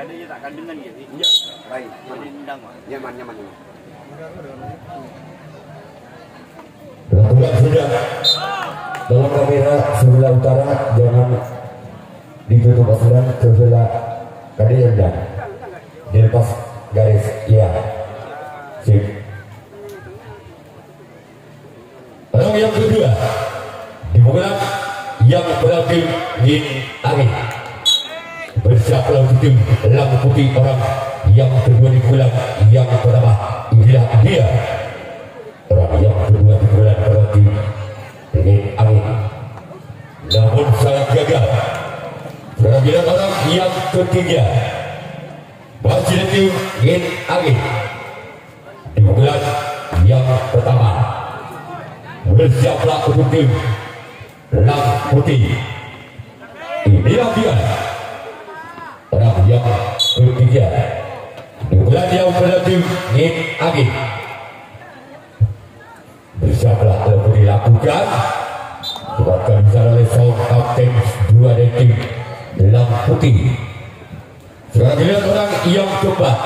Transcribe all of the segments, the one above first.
Dia tak kandungan gitu. Iya. Baik. Nyaman. Nyaman. Lakukan sudah dalam kamera sebelah utara, jangan ditutup asuran ke sebelah kanan dan dilepas garis. Ya, sip. Orang yang kedua dimulai yang berarti di angin bersiap lawan tim lampu putih. Orang yang kedua dimulai yang pertama inilah dia. Orang yang kedua dimulai berarti di angin, namun sangat gagal. Penampilan orang yang ketiga masih tim di angin dimulai yang pertama. Bersiaplah untuk tim lampu putih. Inilah dia orang yang ketiga dimulai yang berarti di angin. Bersiaplah untuk dilakukan. Sebabkan bisa oleh seorang kapten dua dari tim lampu putih. Sekarang dilihat orang yang keempat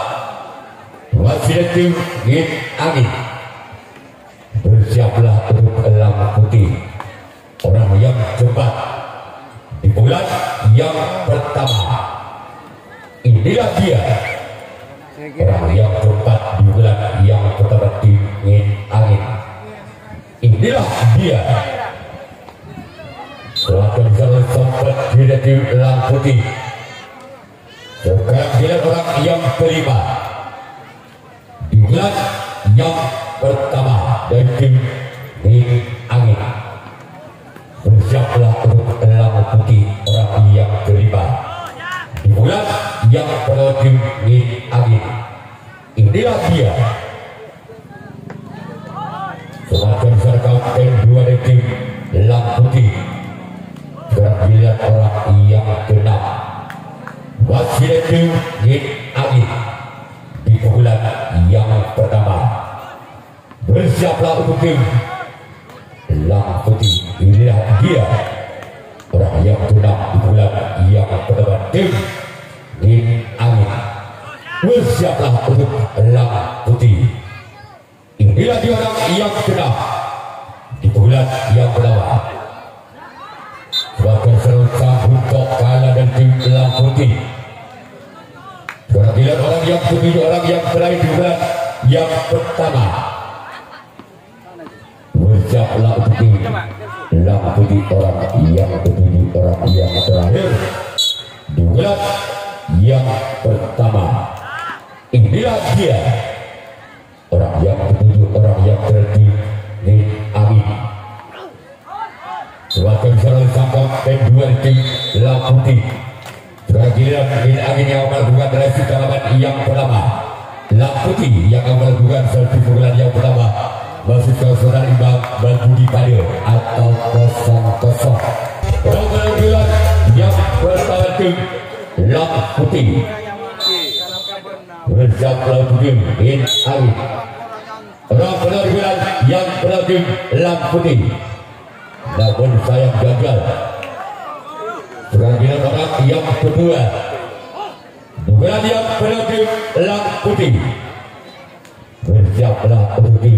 masih dari tim di angin. Bersiaplah untuk lampu putih. Orang yang keempat di bulan yang pertama. Inilah dia orang yang keempat di bulan yang pertama tim angin. Inilah dia. Setelah kembali sempat di lampu putih. Sekarang dilihat orang yang kelima di bulan yang pertama dari tim angin. Bersiaplah untuk lampu putih. Orang yang kelima di bulan yang pertama tim angin. Inilah dia. Semacam kapten dua dari tim lampu putih. Sekarang dilihat orang yang keenam masih dari tim angin di bulan yang pertama. Bersiaplah untuk tim lampu putih. Inilah dia orang yang keenam di bulan yang pertama tim angin. Bersiaplah untuk lampu putih. Inilah dia orang yang keenam di bulan yang pertama. Bahkan serta untuk kalah dan tim lampu putih. Sekarang dilihat orang yang ketujuh, orang yang terakhir di bulan yang pertama. Bersiaplah untuk tim lampu putih. Orang yang ketujuh, orang yang terakhir di bulan yang pertama. Inilah dia orang yang ketujuh, orang yang terakhir di angin. Sebagai misalnya sampai kedua tim lampu putih. Sekarang giliran angin yang melakukan reaksi kalaman yang pertama. Lampu putih yang akan melakukan servis pukulan yang pertama. Masuk ke saudara imbang Budi Pade atau 0-0. Penampilan yang pertama tim lampu putih. Bersiap lampu putih angin. Orang penampilan yang pertama tim lampu putih. Namun sayang gagal. Sekarang kita orang yang kedua bukan yang penalti lampu putih. Bersiaplah untuk tim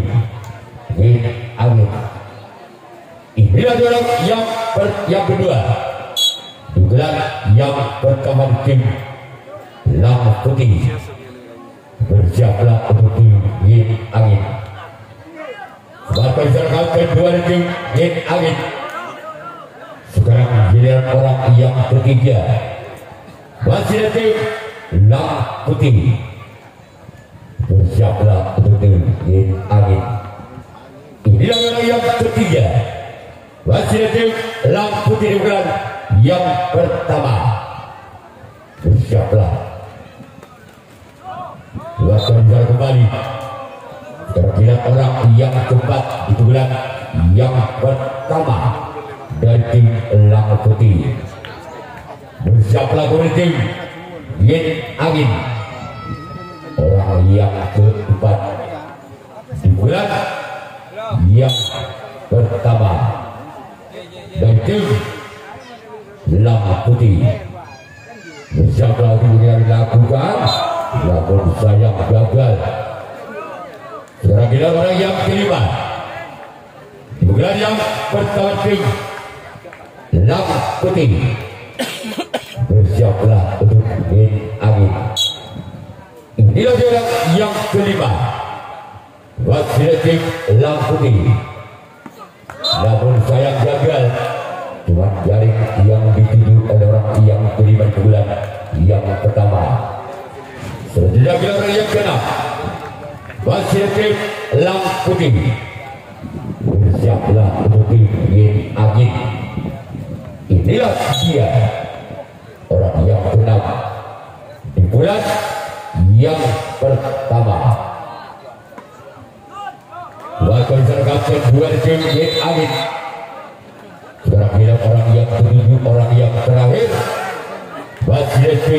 angin. Inilah orang yang kedua bukan yang pertama tim lampu putih. Bersiaplah untuk tim angin. Bahkan serangkap kedua tim angin. Sekarang giliran orang yang ketiga masih tim lampu putih. Bersiaplah untuk tim angin. Inilah orang yang ketiga masih tim lampu putih bukan yang pertama. Bersiaplah. Luaskan jalan kembali. Terlihat orang yang keempat di bulan yang pertama dari tim lampu putih. Bersiaplah kepada tim angin. Orang yang keempat sayang gagal. Saudara giliran orang yang kelima. Bulan yang pertama tim Lam Putih bersiaplah untuk main angin. Inilah dia yang kelima. Wasit Lam Putih. Namun sayang gagal. Cuma jaring yang dituju oleh orang yang kelima di bulan yang pertama. Selanjutnya giliran yang keenam. Wasit Lam Putih bersiaplah untuk main angin. Inilah dia orang yang keenam di bulan yang pertama. Bakal kapten dua tim main angin. Sekarang bila orang yang ketujuh, orang yang terakhir Wasit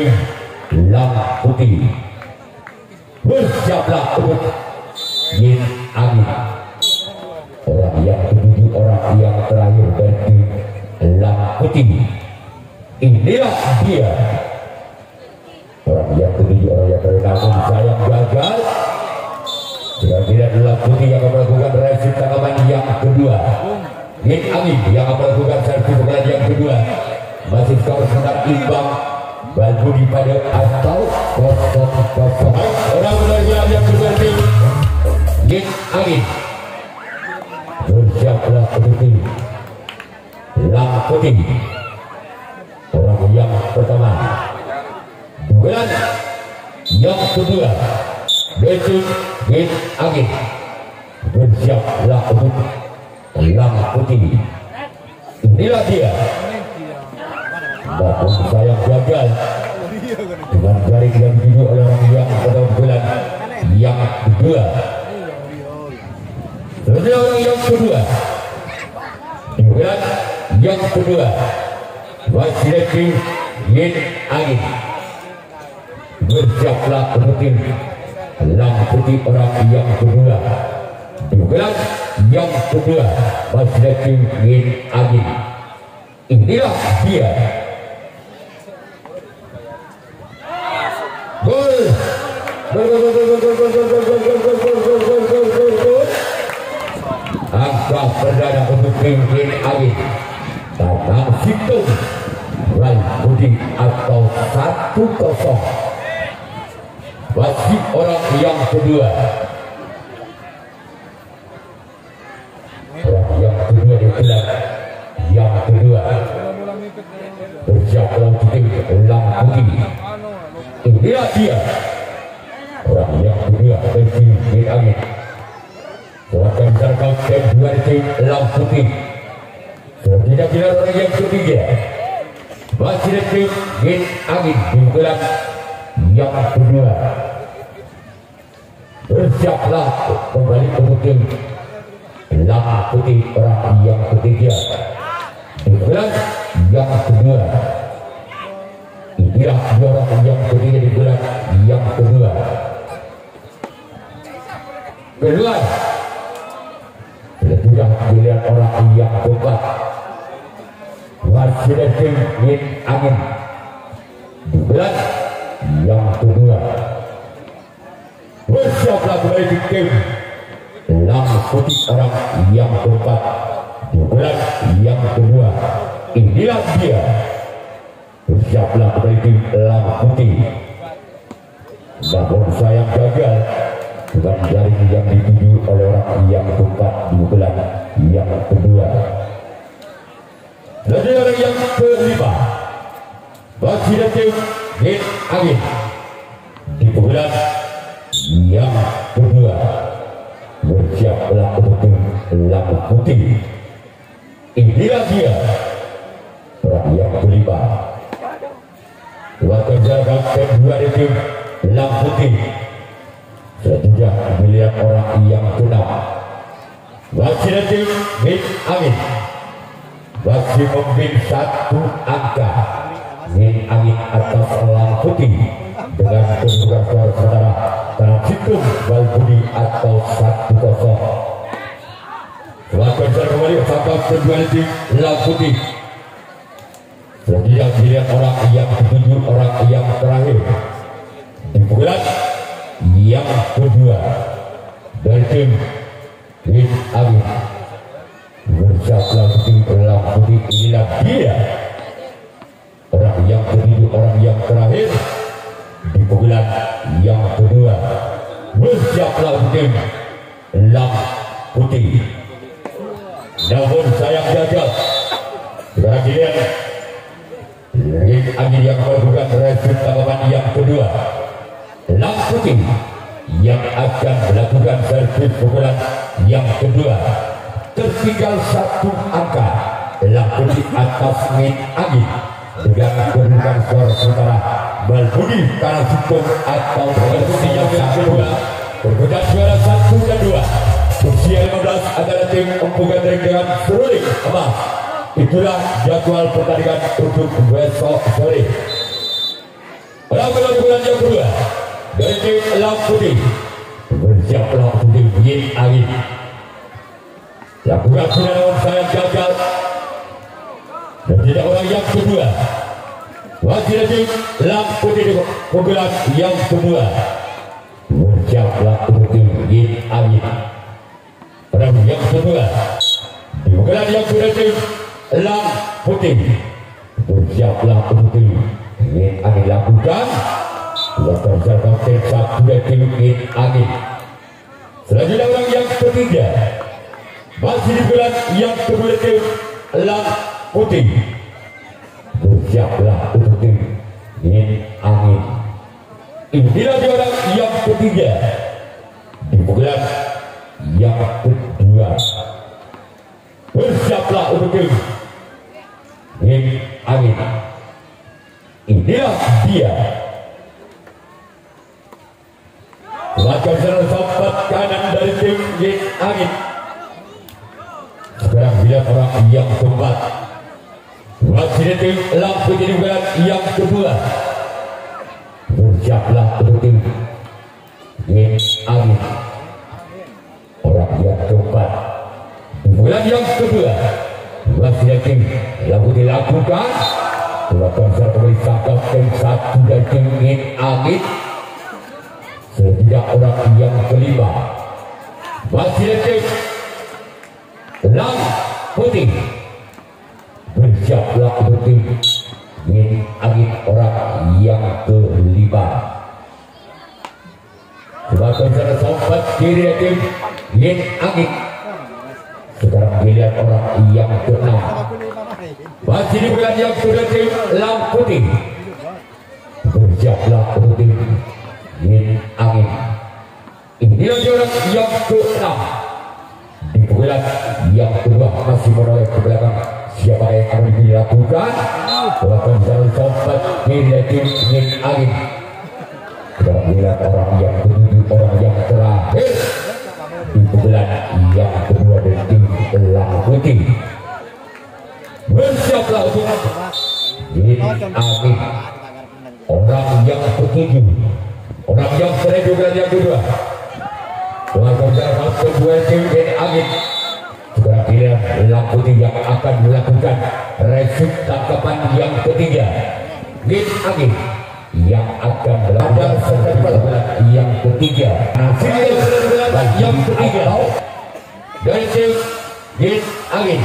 Lam Putih bersiaplah untuk main angin. Orang yang ketujuh, orang yang terakhir dari tim Lam Putih. Inilah dia orang yang ketujuh, orang yang terakhir. Namun sayang gagal. Kira-kira Lam Putih yang akan melakukan reaksi tanggapan yang kedua. Main angin yang akan melakukan servis pukulan yang kedua. Masih skor sebentar imbang. Balbudi pada atau 0-0. Orang benar yang kedua tim main angin. Bersiaplah untuk tim Lam Putih. Orang yang pertama. Bulan yang kedua. Besok main angin. Bersiaplah untuk Lam Putih. Inilah dia. Namun sayang gagal. Dengan jaring yang dituju oleh orang yang pada bulan yang kedua. Selanjutnya orang yang kedua. Bulan yang kedua. Wasit main angin. Bersiaplah untuk tim Lam Putih orang yang kedua. Bulan yang kedua. Wasit main angin. Inilah dia. Gol. Angka perdana untuk tim main angin. Tanang Situng Lam Putih atau 1-0. Wasit orang yang kedua. Orang yang kedua di bulan yang kedua. Bersiaplah tim Lam Putih. Inilah dia orang yang kedua dari tim main angin. Silakan serkan tim dua tim Lam Putih. Selanjutnya giliran orang yang ketiga. Masih tim main angin di bulan yang kedua. Bersiaplah kembali untuk tim Lam Putih orang yang ketiga di bulan yang kedua. Inilah orang yang ketiga di bulan yang kedua. Kedua. Sudah giliran orang yang keempat. Wasit tim main angin di bulan yang kedua. Bersiaplah kembali di tim Lam Putih orang yang keempat di bulan yang kedua. Inilah dia. Bersiaplah kembali tim Lam Putih. Namun sayang gagal. Dengan jaring yang dituju oleh orang yang keempat di bulan yang kedua. Dan orang yang kelima. Wasit tim main angin di bulan yang kedua. Bersiaplah untuk tim Lam Putih. Inilah dia orang yang kelima. Waktu jaga kedua di tim Lam Putih. Selanjutnya melihat orang yang keenam. Wasit tim main angin. Wasit memimpin 1 angka. Main angin atas Lam Putih dengan kedudukan skor sementara Tanang Situng Balbudi atau 1-0. Selamat kembali sampai kedua tim Lam Putih. Selanjutnya melihat orang yang ketujuh, orang yang terakhir di bulan yang kedua dari tim Rin Agin. Bersiaplah tim Elang Putih. Inilah dia orang yang ketujuh, orang yang terakhir di pukulan yang kedua. Bersiaplah tim Elang Putih. Namun sayang gagal. Sekarang giliran Rin Agin yang melakukan resip tanggapan yang kedua. Elang Putih yang akan melakukan servis pukulan yang kedua. Tertinggal satu angka. Elang Putih atas Rin Agin dengan kedudukan skor sementara Balbudi Tanah Sukung atau Balbudi yang kedua berkutat suara 1 dan 2. Usia 15 adalah tim Empu Gandring dengan seruling emas. Itulah jadwal pertandingan untuk besok sore. Pada bulan yang kedua dari tim Elang Putih. Bersiaplah untuk Rin Agin. Lakukan penanganan sayang gagal. Dan tidak orang yang kedua. Wakil tim Elang Putih di pukulan yang kedua. Bersiaplah untuk tim Rin Agin. Pada yang kedua di pukulan yang kedua tim Elang Putih. Bersiaplah untuk tim Rin Agin. Lakukan lakukan serta tim satu dan tim Rin Agin. Selanjutnya orang yang ketiga masih di bulan yang kedua tim Elang Putih. Bersiaplah untuk tim Rin Agin. Inilah dia orang yang ketiga di bulan yang kedua. Bersiaplah untuk tim Rin Agin. Inilah dia. Lakukan serangan sampat kanan dari tim Rin Agin. Sekarang lihat orang yang keempat. Masih tim Elang Putih di bulan yang kedua. Bersiaplah untuk tim Rin Agin. Orang yang keempat di bulan yang kedua. Masih tim Elang Putih lakukan. Lakukan serta berisahkan tim satu dan tim Rin Agin. Setidak orang yang kelima. Masih tim Elang Putih. Bersiaplah untuk tim Rin Agin, orang yang kelima. Sebagai secara sompat kiri tim Rin Agin. Sekarang dilihat orang yang keenam. Masih di bulan yang kedua tim Elang Putih. Bersiaplah untuk tim Rin Agin. Inilah orang yang keenam. Di pukulan yang kedua masih menoleh ke belakang. Siapa yang akan dilakukan? Lakukan jalan sompat kiri tim Rin Agin. Kita lihat orang yang ketujuh, orang yang terakhir di pukulan yang kedua dari tim Elang Putih. Bersiaplah untuk Rin Agin, orang yang ketujuh, orang yang terakhir juga yang kedua. Lakukan jalan kedua tim Rin Agin. Sekarang pilihan Elang Putih yang akan melakukan resip tangkapan yang ketiga. Rin Agin yang akan melakukan servis yang ketiga. Yang ketiga dari tim Rin Agin.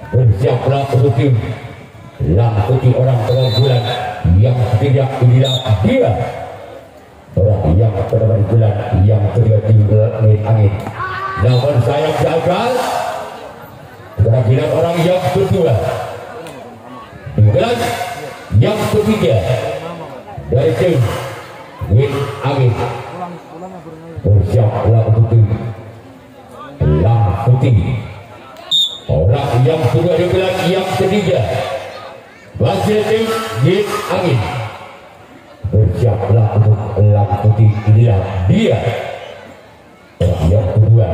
Bersiaplah untuk tim Elang Putih, orang bulan yang ketiga. Inilah dia orang yang bulan yang ketiga tim Rin Agin. Namun saya gagal. Kehadiran orang yang kedua. Bulan yang ketiga dari tim Rin Agin. Bersiaplah untuk tim Elang Putih. Orang yang kedua di bulan yang ketiga masih tim Rin Agin. Bersiaplah untuk Elang Putih. Inilah dia orang yang kedua.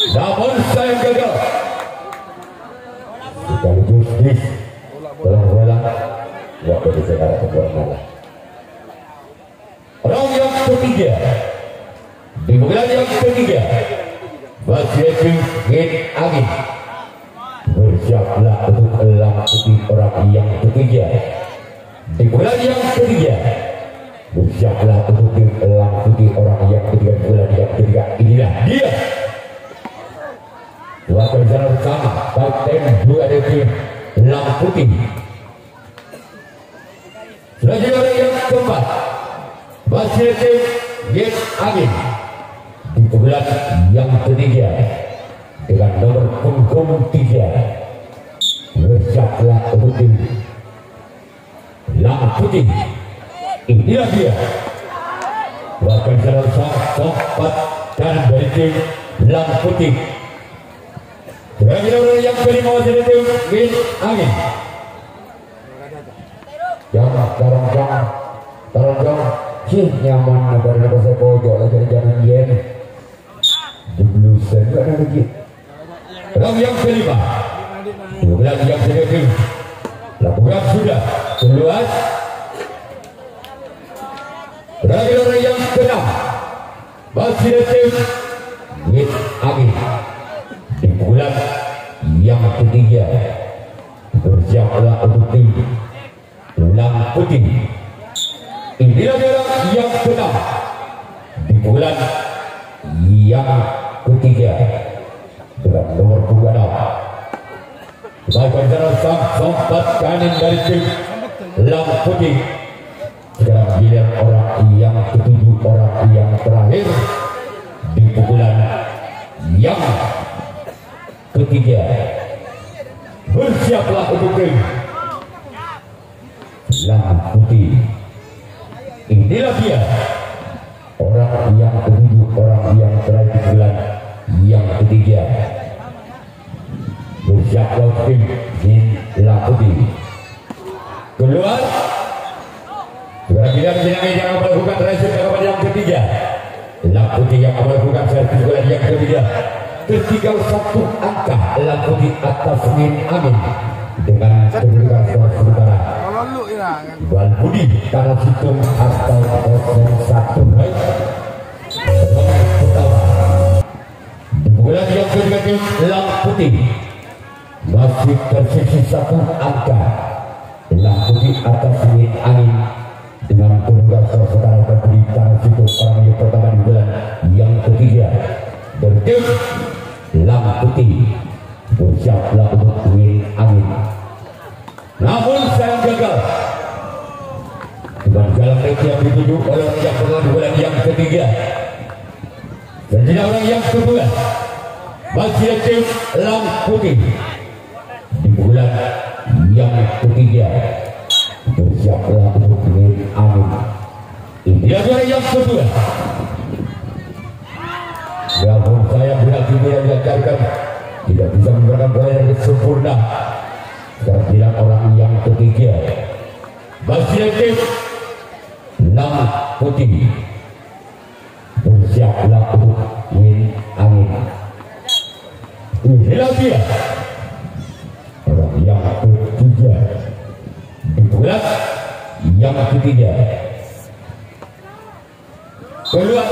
Namun saya gagal. Sekaligus dis bola-bola waktu di sekarang bola. Orang yang ketiga di bulan yang ketiga masih tim Rin Agin. Bersiaplah untuk Elang Putih, orang yang ketiga di bulan yang ketiga bersiaplah untuk dilanjuti orang yang ketiga bulan yang ketiga. Inilah dia wakil jalan bersama Kapten 2 dari Lang Putih. Selanjutnya orang yang keempat masih tim Git Angin di bulan yang ketiga dengan nomor punggung 3. Bersiaplah untuk tim Lang Putih. Inilah dia wakil jalan keempat dan dari tim Lang Putih. Selanjutnya orang yang kelima masih tim Git Angin. Jangan tarong sih nyaman negara bahasa pojok lah jangan yen jeblusan gak ada lagi. Orang yang kelima 12 yang sedikit lakukan sudah keluar. Terakhir orang yang keenam masih tim Git Angin di bulan yang ketiga. Bersiaplah untuk tim Lang Putih. Inilah orang yang keenam di bulan yang ketiga dengan nomor 26. Baiklah jalan sempat kanan dari tim Lang Putih. Sekarang giliran orang yang ketujuh, orang yang terakhir di pukulan yang ketiga. Bersiaplah untuk tim Lang Putih. Inilah dia orang yang ketujuh, orang yang terakhir di bulan yang ketiga. Bersiaplah tim Lang Putih. Keluar. Sekarang yang melakukan resep kepada yang ketiga. Lang Putih yang melakukan servis bulan yang ketiga. Tertinggal 1 angka Lang Putih atas Min Amin dengan kedudukan sementara. Tuan Budi karena hitung atau 01 baik. Pertama di bulan yang ketiga tim Lang Putih masih tersisa 1 angka Lang Putih atas Min Amin dengan kedudukan sementara. Tuan Budi karena hitung orang yang pertama di bulan yang ketiga. Dan tim Lang Putih bersiaplah untuk Min Amin. Namun sayang gagal dengan jalan yang dituju oleh orang yang pernah di bulan yang ketiga. Dan tidak orang yang kedua masih tim Lang Putih di bulan yang ketiga. Bersiaplah untuk Min Amin. Inilah orang yang kedua. Namun saya berarti tidak diajarkan, tidak bisa memberikan bola yang sempurna. Dan tidak orang yang ketiga masih tim Lang Putih. Bersiaplah untuk Min Amin. Inilah dia orang yang ketiga di bulan yang ketiga. Keluar.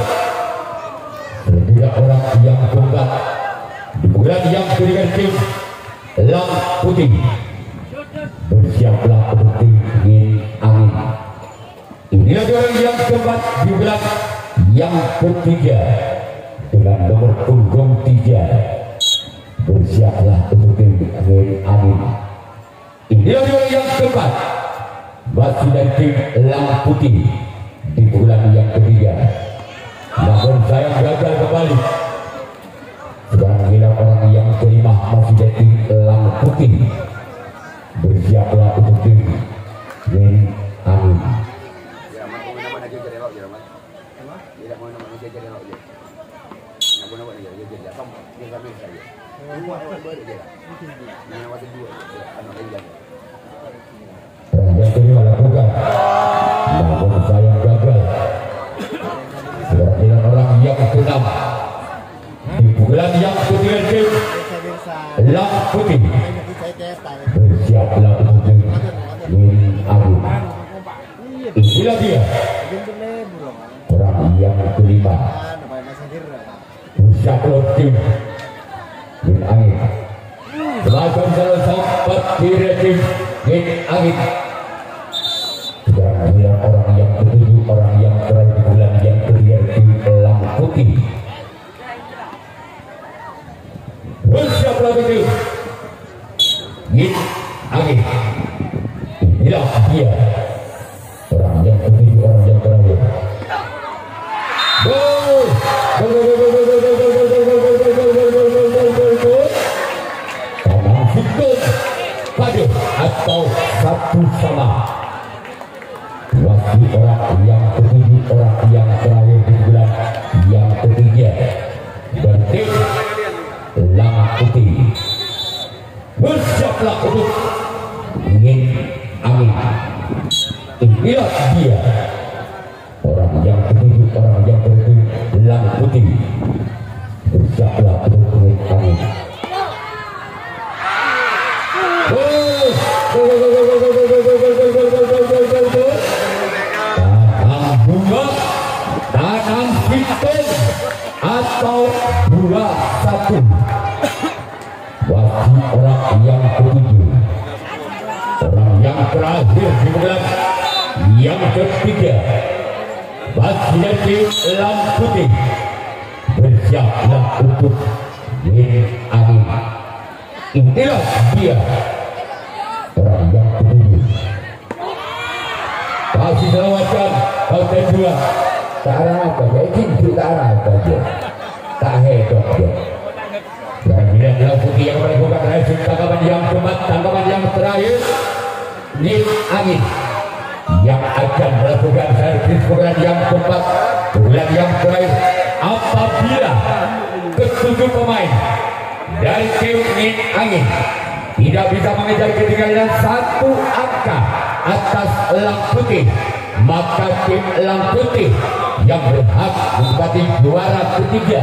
Tidak orang yang keempat di bulan yang ketiga tim Lang Putih. Bersiaplah untuk tim Min Amin. Inilah orang yang keempat di bulan yang ketiga dengan nomor punggung 3. Bersiaplah untuk tim Min Amin. Inilah orang yang keempat masih dari tim Lang Putih di bulan yang ketiga. Namun saya gagal kembali. Sekarang gila orang yang kelima masih dari tim Lang Putih. Bersiaplah untuk tim Min Amin. Yang kelima lakukan. Namun saya gagal. Sekarang gila orang yang keenam di bulan yang ketiga tim Lang Putih. Bersiaplah untuk tim Min Amin. Inilah dia orang yang kelima. Bersiaplah tim Min Amin. Selatan jalan sampai kiri tim Min Amin. Sekarang orang yang ketujuh, orang sama. Masih orang yang ketujuh, orang yang terakhir di bulan yang ketiga bertim Elang Putih. Bersiaplah untuk ingin angin. Inilah dia orang yang ketujuh, orang yang bertim Elang Putih. Bersiaplah untuk ingin angin. Tanam Sinten atau 21 wajib orang yang ketujuh, orang yang terakhir di bulan yang ketiga bagi Elang Putih. Bersiaplah untuk ingin angin. Inilah dia orang yang ketujuh. Kasih selamatkan kau kedua. Tak arah apa ya, ini tak arah apa aja. Tak hedok ya. Dan bila Elang Putih yang melakukan hasil tangkapan yang keempat, tangkapan yang terakhir di angin yang akan melakukan servis pukulan yang keempat, pukulan yang terakhir. Apabila ketujuh pemain dari tim Nin Angin tidak bisa mengejar ketinggalan satu angka atas Elang Putih, maka tim Elang Putih yang berhak menempati juara ketiga.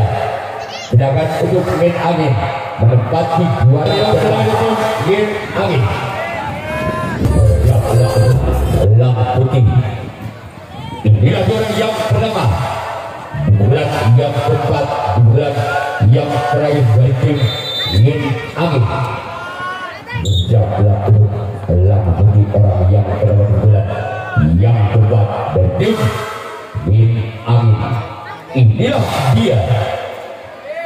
Sedangkan untuk Nin Angin menempati juara kedua. Nin Angin Elang Putih. Inilah juara yang pertama, bulan yang keempat, bulan yang terakhir dari tim Nin Angin. Bersiaplah untuk Elang Putih, orang yang pertama bulan yang keempat dari tim Nin Angin. Inilah dia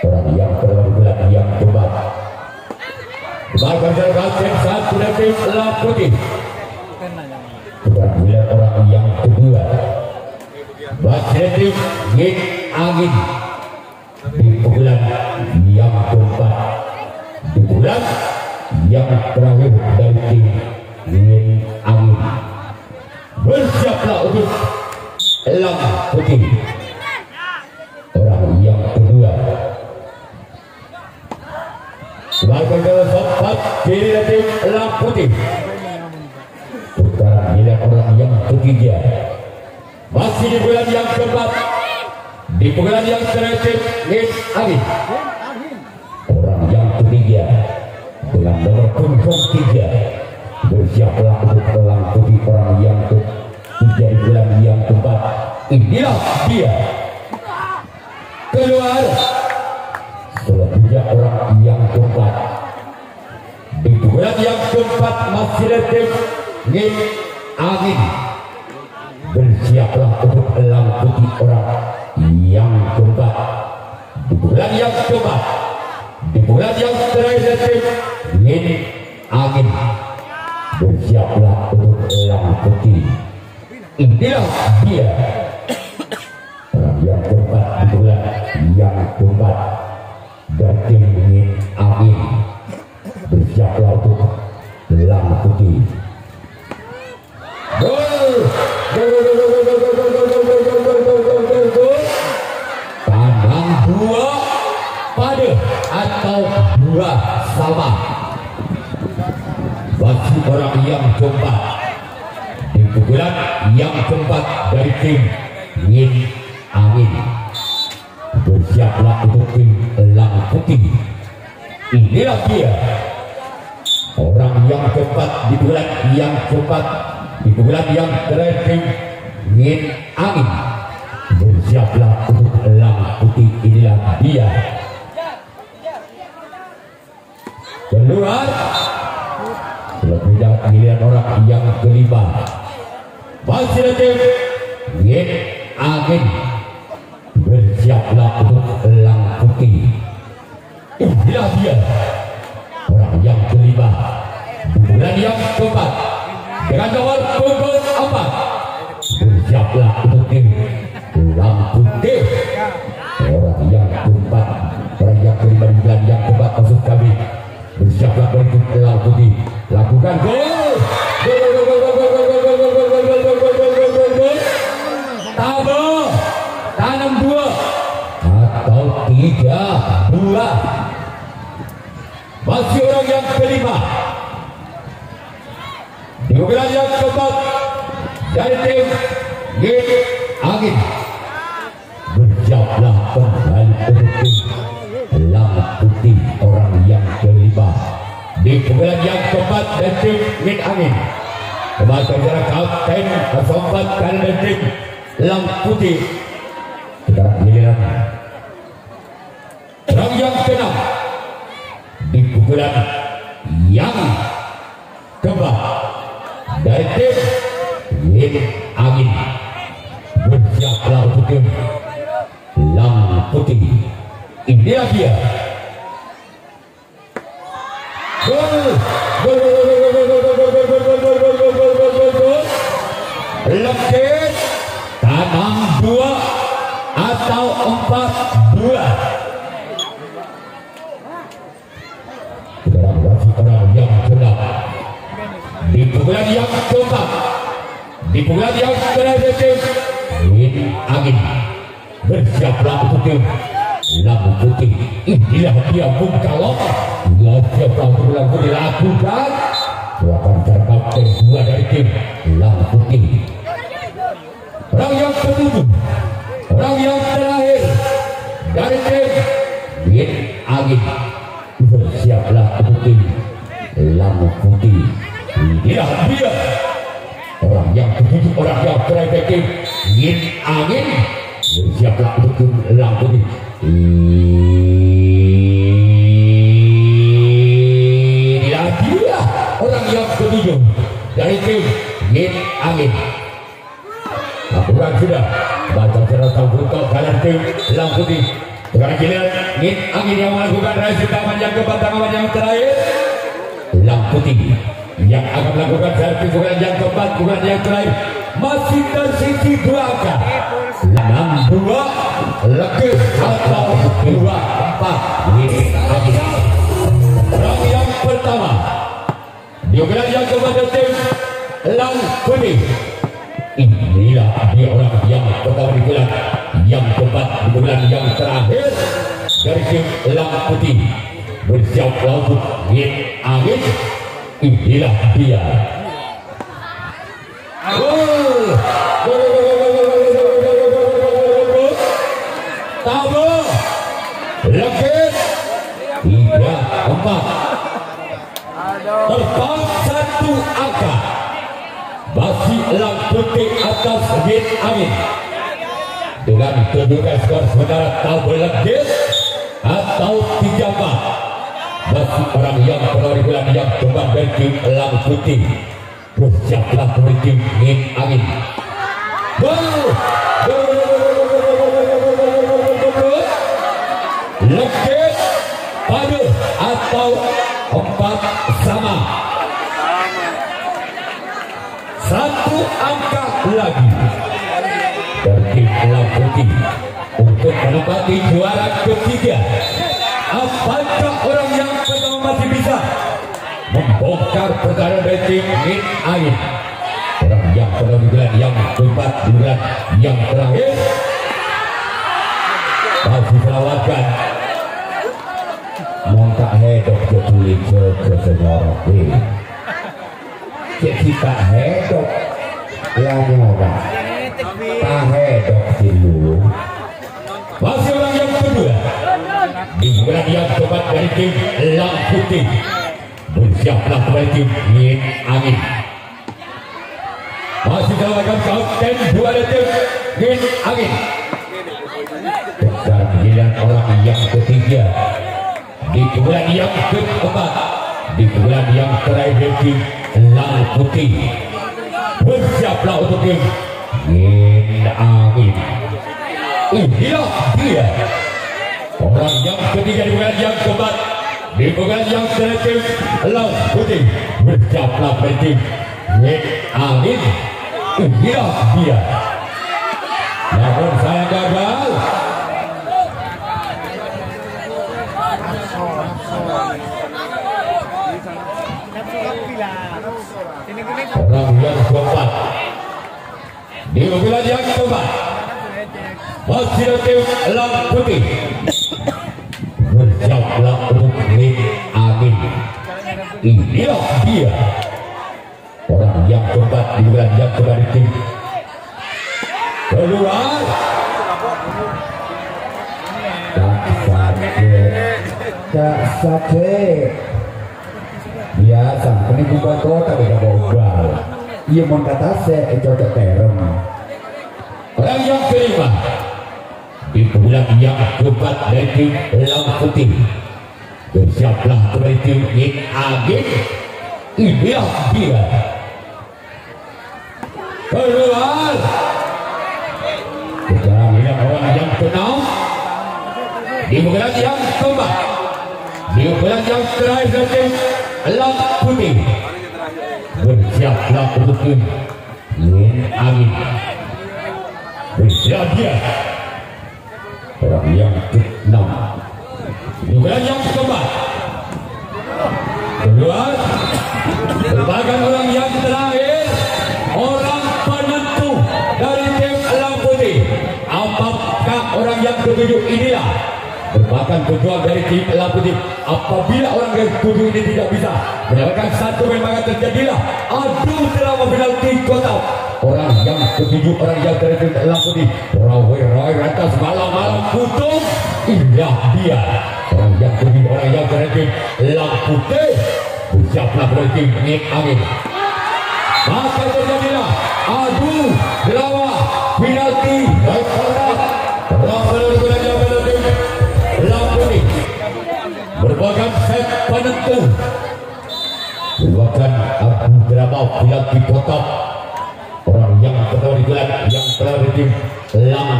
orang yang pertama bulan yang keempat. Bahkan dari satu dari tim Elang Putih. Bulan orang yang kedua bagi tim Nin Angin di bulan yang keempat, di bulan yang terakhir dari tim Nin Angin. Bersiaplah untuk Elang Putih, orang yang kedua. Sebagai keempat diri dari tim Elang Putih. Putaran giliran orang yang ketiga masih di bulan yang keempat, di bulan yang terakhir Nin Angin. Orang yang ketiga dengan nomor punggung 3. Bersiaplah untuk Elang Putih, orang yang ketiga di bulan yang keempat. Inilah dia keluar. Selanjutnya orang yang keempat di bulan yang keempat masih di tim Nin Angin. Bersiaplah untuk Elang Putih, orang yang keempat di bulan yang keempat, di bulan yang terakhir tim Nin Angin. Bersiaplah untuk Elang Putih. Inilah dia orang yang keempat di bulan yang keempat dari tim Nin Angin. Bersiaplah untuk Elang Putih. Tanam dua pada atau dua sama bagi orang yang keempat di pukulan yang keempat dari tim Nin Angin. Bersiaplah untuk tim Elang Putih. Inilah dia orang yang keempat di bulan yang keempat, di bulan yang terakhir tim Nin Angin. Bersiaplah untuk Elang Putih. Inilah dia keluar. Selanjutnya giliran orang yang kelima masih tim Nin Angin. Bersiaplah untuk Elang Putih. Inilah dia orang yang kelima di bulan yang keempat dengan nomor punggung 4. Bersiaplah untuk tim Elang Putih, orang yang keempat, orang yang kelima di bulan yang keempat maksud kami. Bersiaplah untuk Elang Putih. Lakukan gol. 3-2. Masih orang yang kelima. Di bulan yang keempat dari tim Gin Angin. Bersiaplah kembali untuk tim Elang Putih orang yang kelima. Di bulan yang keempat dari tim Gin Angin. Kembali secara kapten 04 kali dari tim Elang Putih. Sekarang giliran orang yang keenam di pukulan yang keempat dari tim Gin Angin. Bersiaplah untuk tim Elang Putih. Inilah dia. Lekit tanam 2 atau 4-2. Sekarang masih orang yang keenam di pukulan yang keempat. Di pukulan yang terakhir tim Gin Angin. Bersiaplah untuk tim Elang Putih. Inilah dia Bung Kalong. Dia siaplah untuk Elang Putih lakukan gerakan sergap kedua dari tim Elang Putih. Orang yang ketujuh, orang yang terakhir dari tim Gin Angin. Bersiaplah untuk tim Elang Putih. Inilah dia orang yang ketujuh, orang yang terakhir dari tim Gin Angin. Bersiaplah untuk tim Elang Putih. Inilah dia orang yang ketujuh dari tim Gin Angin. Lakukan sudah baca secara terbuka kalian tim Elang Putih. Sekarang giliran Gin Angin yang melakukan raisi taman yang keempat, taman yang terakhir. Elang Putih yang akan melakukan servis bukan yang keempat, bukan yang terakhir. Masih tersisi 2 angka 6-2 lekit atau 2-4. Gin Angin. Orang yang pertama di bulan yang keempat tim Elang Putih. Inilah dia orang yang pertama di bulan yang keempat, di bulan yang terakhir dari tim Elang Putih. Bersiaplah untuk Gin Angin. Inilah dia. Tahu lekit 3-4. Terbang 1 angka. Masih Elang Putih atas Gin Angin. Dengan kedudukan skor sementara tabel legit atau 3-4. Masih orang yang pertama di bulan yang keempat dari tim Elang Putih. Bersiaplah dari tim Gin Angin. Legit pada atau 4 sama. 1 angka lagi dari tim Elang Putih untuk menempati juara ketiga. Apakah orang yang pertama masih bisa membongkar pertahanan dari tim Gin Angin? Orang yang pertama di bulan yang keempat, di bulan yang terakhir masih melawankan mongkak hedok jetulik ke senyora cek kita hedok lanyora tak hedok dulu. Masih orang yang kedua di bulan yang keempat dari tim Elang Putih. Bersiaplah kembali tim Gin Angin. Masih melakukan kapten 2 dari tim Gin Angin. Sekarang giliran orang yang ketiga di bulan yang keempat, di bulan yang terakhir tim Elang Putih. Bersiaplah untuk tim Gin Angin. Inilah dia orang yang ketiga di bulan yang keempat, di bulan yang terakhir tim Elang Putih. Bersiaplah untuk tim Gin Angin. Inilah dia. Namun saya gagal. Orang yang keempat di bulan yang keempat masih tim Elang Putih. bersiaplah untuk Min Amin. Inilah dia orang yang keempat di bulan yang keempat di tim keluar. Tak sakit biasa penipuan kota beda bobal. Ia mau kata saya cocok terem. Orang yang kelima di bulan yang keempat dari tim Elang Putih bersiaplah kembali tim Min Amin. Inilah dia keluar. Sekarang ini orang yang keenam di bulan yang keempat di bulan yang terakhir dari tim Elang Putih bersiaplah untuk tim Min Amin. Bersiap dia orang yang ke-6 di bulan yang keempat keluar. Merupakan orang yang terakhir, orang penentu dari tim Elang Putih. Apakah orang yang ketujuh inilah merupakan pejuang dari tim Elang Putih? Apabila orang yang ketujuh ini tidak bisa mendapatkan satu poin, maka terjadilah adu drama penalti kotak. Orang yang ketujuh, orang yang dari tim Elang Putih, Rawai rantas malam-malam putung. Inilah dia orang yang ketujuh, orang yang dari tim Elang Putih. Bersiaplah dari tim Min Amin. Maka terjadilah adu drama penalti baik kotak. Orang penalti Elang Putih merupakan set penentu. Merupakan adu drama penalti kotak. Orang yang pertama di bulan yang telah di tim Elang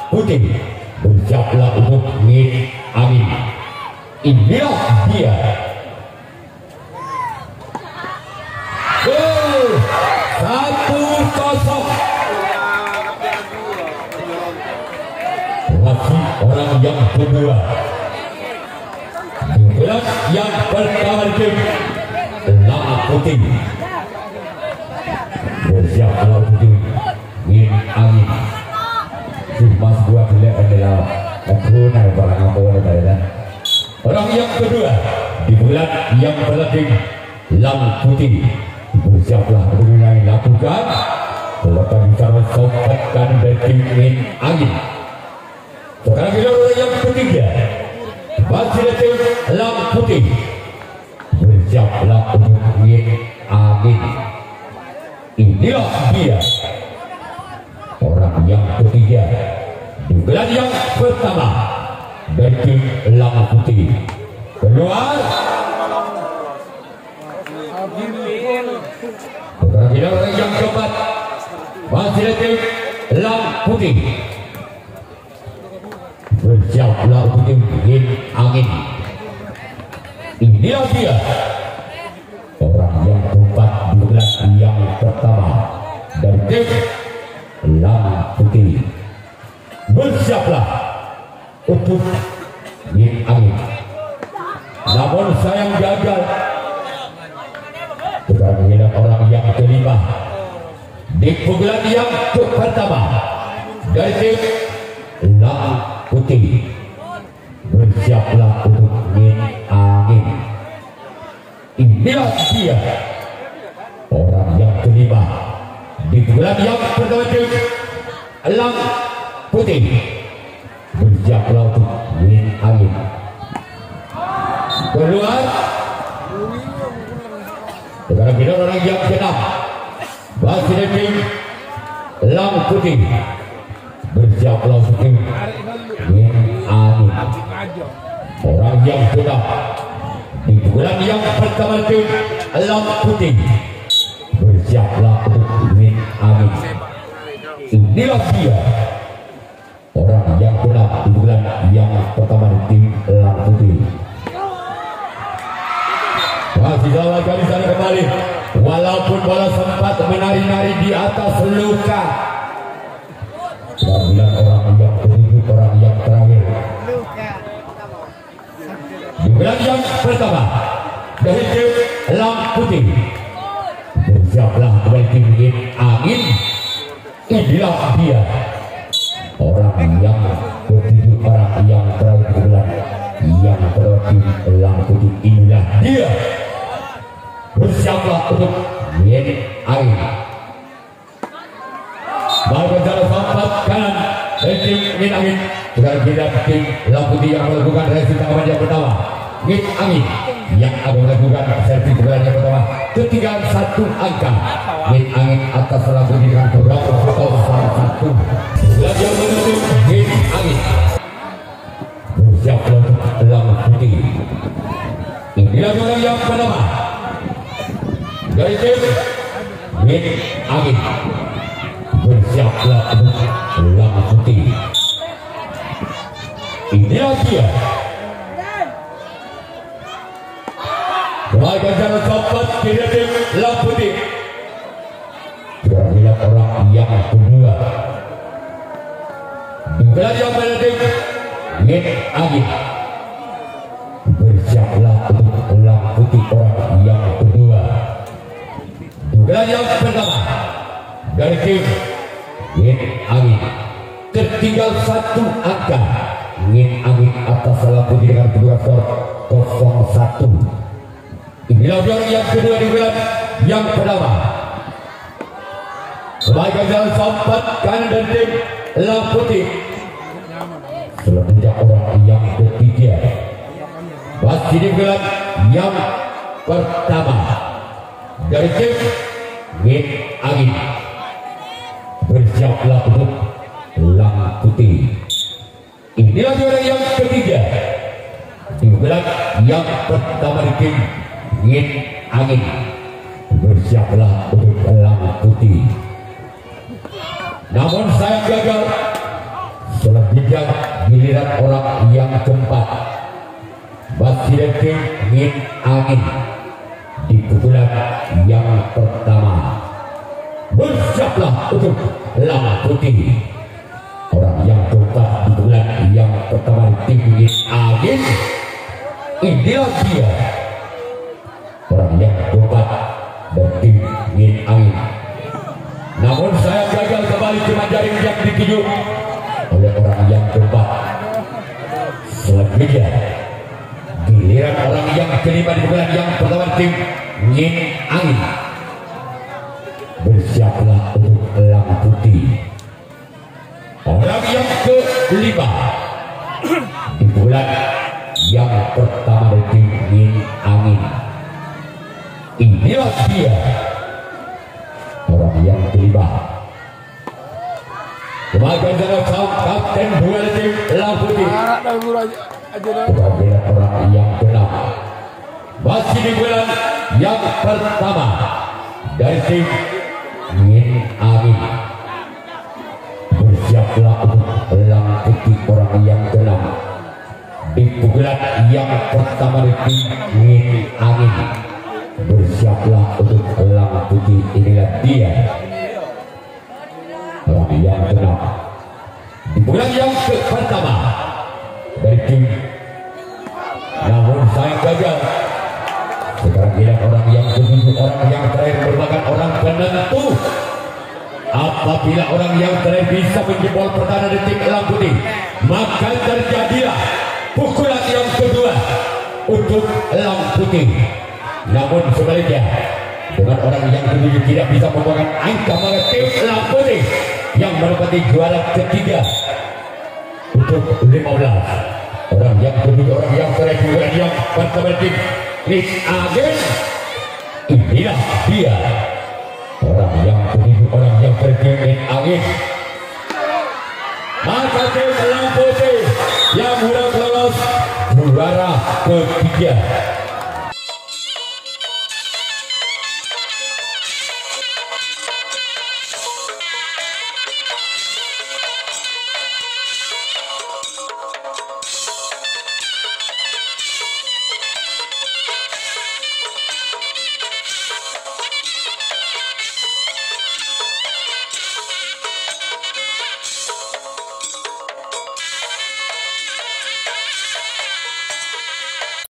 Putih bersiaplah untuk Min Amin. Inilah dia. 1-0 masih orang yang kedua di bulan yang pertama di tim Elang Putih bersiaplah untuk Min Amin. Si mas gua dilihat adalah tunai barang apa ada. Orang yang kedua di bulan yang pertama tim Elang Putih bersiaplah dengan lakukan melakukan cara sobatkan dari tim Min Amin. Sekarang kita orang yang ketiga masih dari tim Elang Putih bersiaplah untuk Min Amin. Inilah dia orang yang ketiga di bulan yang pertama dari tim Elang Putih. Keluar. Sekarang orang yang keempat masih dari tim Elang Putih bersiaplah untuk tim Min Amin. Inilah dia orang yang keempat di bulan yang pertama dari tim Elang Putih. Bersiaplah untuk Min Amin. Namun sayang gagal. Sekarang ini orang yang kelima di pukulan yang pertama dari tim Elang Putih. Bersiaplah untuk Min Amin. Inilah dia orang yang kelima di pukulan yang pertama tim Elang Putih. Bersiaplah untuk Min Amin. Keluar. Sekarang kita orang yang ke-6 masih dari tim Elang Putih. Bersiaplah untuk tim Min Amin. Orang yang ke-6 di bulan yang pertama tim Elang Putih. Bersiaplah untuk Min Amin. Inilah dia orang yang ke-6 di bulan yang pertama tim Elang Putih. Masih dalam kali sana kembali, walaupun bola sempat menari-nari di atas luka. Sembilan orang yang ketujuh, orang yang terakhir di bulan yang pertama dari tim Elang Putih. Bersiaplah kembali tim Min Amin. Inilah dia orang yang ketujuh, orang yang terakhir di bulan yang tim Elang Putih. Inilah dia. Bersiaplah untuk Yen Angin. Baru jalan sampat kanan dari tim Yen Angin. Sekarang kita tim Elang Putih yang melakukan reaksi tanggapan yang pertama. Yen Angin yang akan melakukan servis bola yang pertama. Ketinggalan 1 angka. Yen Angin atas Elang Putih dengan beberapa skor 1. Bola yang menuju Yen Angin. Bersiaplah untuk Elang Putih. Inilah bola yang pertama dari tim Yen Angin. Bersiaplah untuk Elang Putih. Inilah dia. Baik jalan cepat dari tim Elang Putih. Terlihat orang yang kedua. Belajar pada tim Yen Angin. Bersiaplah untuk Elang Putih orang yang kedua. Dugaan yang pertama dari tim Yen Angin. Tertinggal 1 angka. Yen Angin atas Elang Putih dengan kedua skor 0-1. Inilah orang yang kedua di bulan yang pertama. Sebagai jalan sampat kanan dari tim Elang Putih. Selanjutnya orang yang ketiga masih di bulan yang pertama dari tim Yen Angin. Bersiaplah untuk Elang Putih. Inilah orang yang ketiga di bulan yang pertama di tim Yen Angin. Bersiaplah untuk Elang Putih. Namun saya gagal. Selanjutnya giliran orang yang keempat masih dari tim Yen Angin di pukulan yang pertama. Bersiaplah untuk Elang Putih. Orang yang keempat di pukulan yang pertama di tim Yen Angin. Inilah dia. Orang yang keempat dari tim Yen Angin. Namun saya gagal kembali cuma jaring yang dituju oleh orang yang keempat. Selanjutnya giliran orang yang kelima di bulan yang pertama tim Yen Angin. Bersiaplah untuk Elang Putih. Orang yang kelima di bulan yang pertama dari tim Yen Angin. Inilah dia. Orang yang kelima. Sebagai jalan kapten bola tim Elang Putih. Sebagai orang yang keenam masih di bulan yang pertama dari tim Yen Angin. Bersiaplah untuk Elang Putih orang yang keenam di pukulan yang pertama dari tim Yen Angin. Bersiaplah untuk Elang Putih. Inilah dia. Orang yang keenam di bulan yang pertama dari tim. Namun saya gagal. Sekarang giliran orang yang ketujuh, orang yang terakhir merupakan orang penentu. Apabila orang yang terakhir bisa menjebol pertahanan dari tim Elang Putih, maka terjadilah pukulan yang kedua untuk Elang Putih. Namun sebaliknya, dengan orang yang ketujuh tidak bisa membawakan angka, maka tim Elang Putih yang menempati juara ketiga untuk 15. Orang yang kedua, orang yang terakhir, orang yang pertama tim Yen Angin. Inilah dia. Orang yang ketujuh, orang yang terakhir Yen Angin. Maka tim Elang Putih yang sudah lolos juara ketiga.